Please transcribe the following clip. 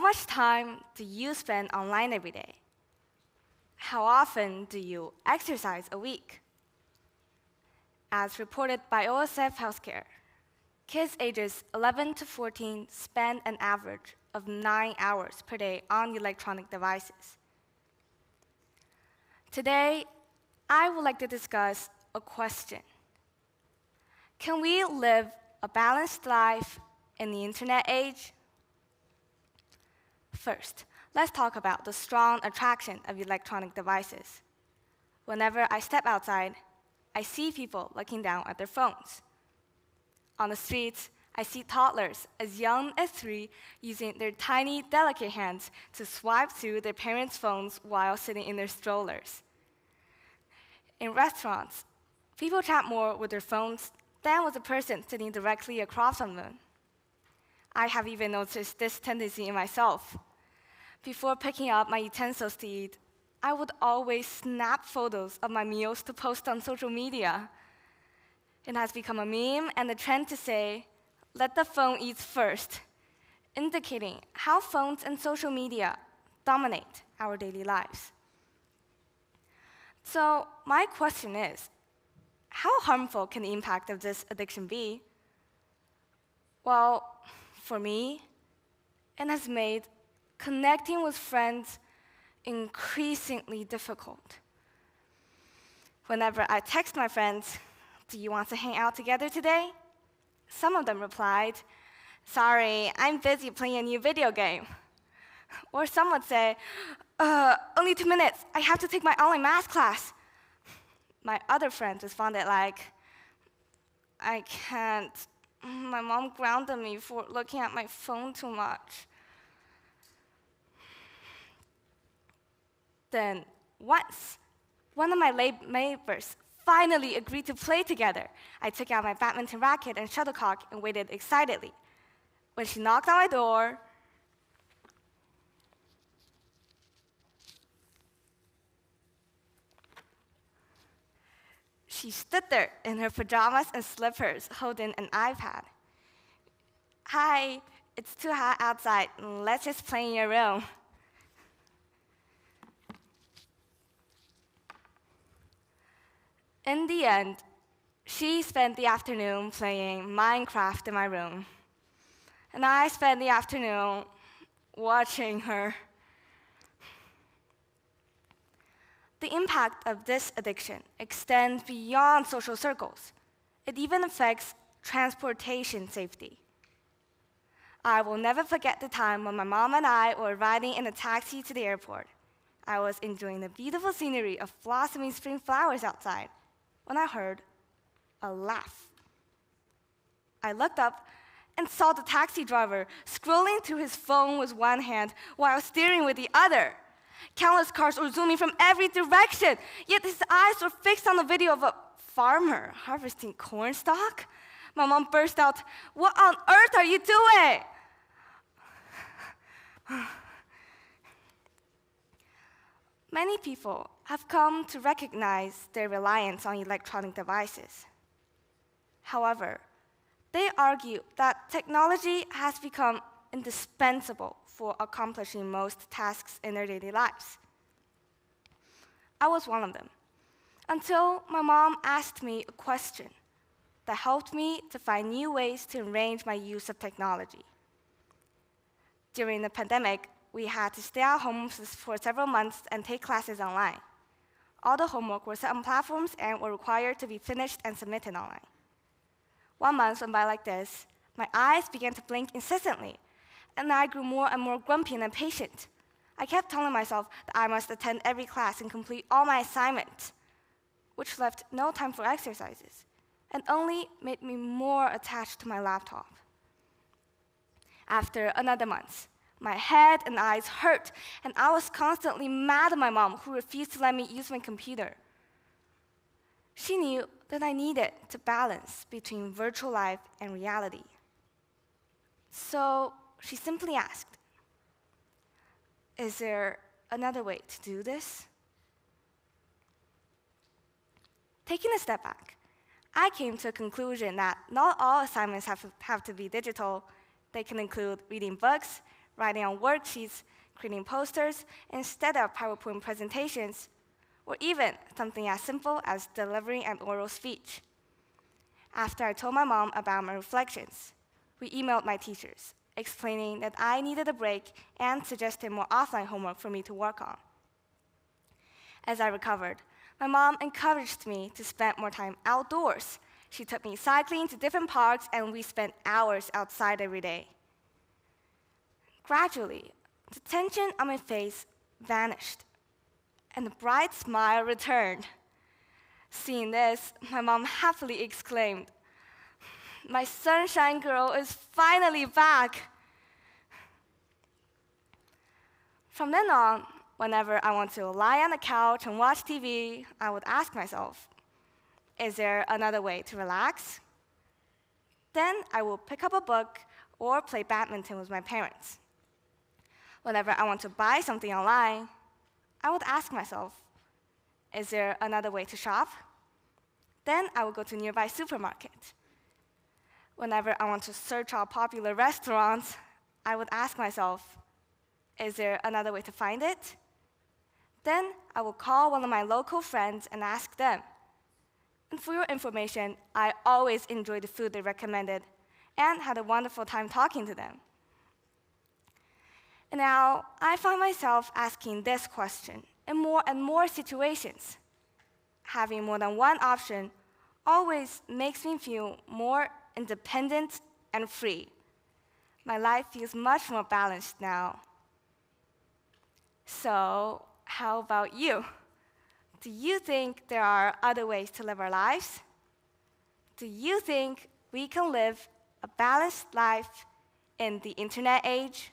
much time do you spend online every day? How often do you exercise a week? As reported by OSF Healthcare, kids ages 11 to 14 spend an average of 9 hours per day on electronic devices. Today, I would like to discuss a question. Can we live a balanced life in the internet age? First, let's talk about the strong attraction of electronic devices. Whenever I step outside, I see people looking down at their phones. On the streets, I see toddlers as young as 3 using their tiny, delicate hands to swipe through their parents' phones while sitting in their strollers. In restaurants, people chat more with their phones than with the person sitting directly across from them. I have even noticed this tendency in myself. Before picking up my utensils to eat, I would always snap photos of my meals to post on social media. It has become a meme and a trend to say, "Let the phone eat first," indicating how phones and social media dominate our daily lives. So my question is, how harmful can the impact of this addiction be? Well, for me, it has made connecting with friends increasingly difficult. Whenever I text my friends, "Do you want to hang out together today?" some of them replied, "Sorry, I'm busy playing a new video game." Or some would say, "Only 2 minutes, I have to take my online math class." My other friends responded like, "I can't. My mom grounded me for looking at my phone too much." Then once, one of my neighbors finally agreed to play together. I took out my badminton racket and shuttlecock and waited excitedly. When she knocked on my door, she stood there in her pajamas and slippers, holding an iPad. "Hi, it's too hot outside. Let's just play in your room." In the end, she spent the afternoon playing Minecraft in my room, and I spent the afternoon watching her. The impact of this addiction extends beyond social circles. It even affects transportation safety. I will never forget the time when my mom and I were riding in a taxi to the airport. I was enjoying the beautiful scenery of blossoming spring flowers outside when I heard a laugh. I looked up and saw the taxi driver scrolling through his phone with one hand while steering with the other. Countless cars were zooming from every direction, yet his eyes were fixed on the video of a farmer harvesting corn stalk. My mom burst out, "What on earth are you doing?" Many people have come to recognize their reliance on electronic devices. However, they argue that technology has become indispensable for accomplishing most tasks in their daily lives. I was one of them, until my mom asked me a question that helped me to find new ways to arrange my use of technology. During the pandemic, we had to stay at home for several months and take classes online. All the homework was set on platforms and were required to be finished and submitted online. 1 month went by like this. My eyes began to blink incessantly, and I grew more and more grumpy and impatient. I kept telling myself that I must attend every class and complete all my assignments, which left no time for exercises, and only made me more attached to my laptop. After another month, my head and eyes hurt, and I was constantly mad at my mom, who refused to let me use my computer. She knew that I needed to balance between virtual life and reality. So she simply asked, "Is there another way to do this?" Taking a step back, I came to a conclusion that not all assignments have to be digital. They can include reading books, writing on worksheets, creating posters instead of PowerPoint presentations, or even something as simple as delivering an oral speech. After I told my mom about my reflections, we emailed my teachers, explaining that I needed a break and suggested more offline homework for me to work on. As I recovered, my mom encouraged me to spend more time outdoors. She took me cycling to different parks, and we spent hours outside every day. Gradually, the tension on my face vanished, and a bright smile returned. Seeing this, my mom happily exclaimed, "My sunshine girl is finally back." From then on, whenever I want to lie on the couch and watch TV, I would ask myself, is there another way to relax? Then I will pick up a book or play badminton with my parents. Whenever I want to buy something online, I would ask myself, is there another way to shop? Then I would go to a nearby supermarket. Whenever I want to search out popular restaurants, I would ask myself, is there another way to find it? Then I will call one of my local friends and ask them. And for your information, I always enjoyed the food they recommended and had a wonderful time talking to them. And now, I find myself asking this question in more and more situations. Having more than one option always makes me feel more independent and free. My life feels much more balanced now. So, how about you? Do you think there are other ways to live our lives? Do you think we can live a balanced life in the internet age?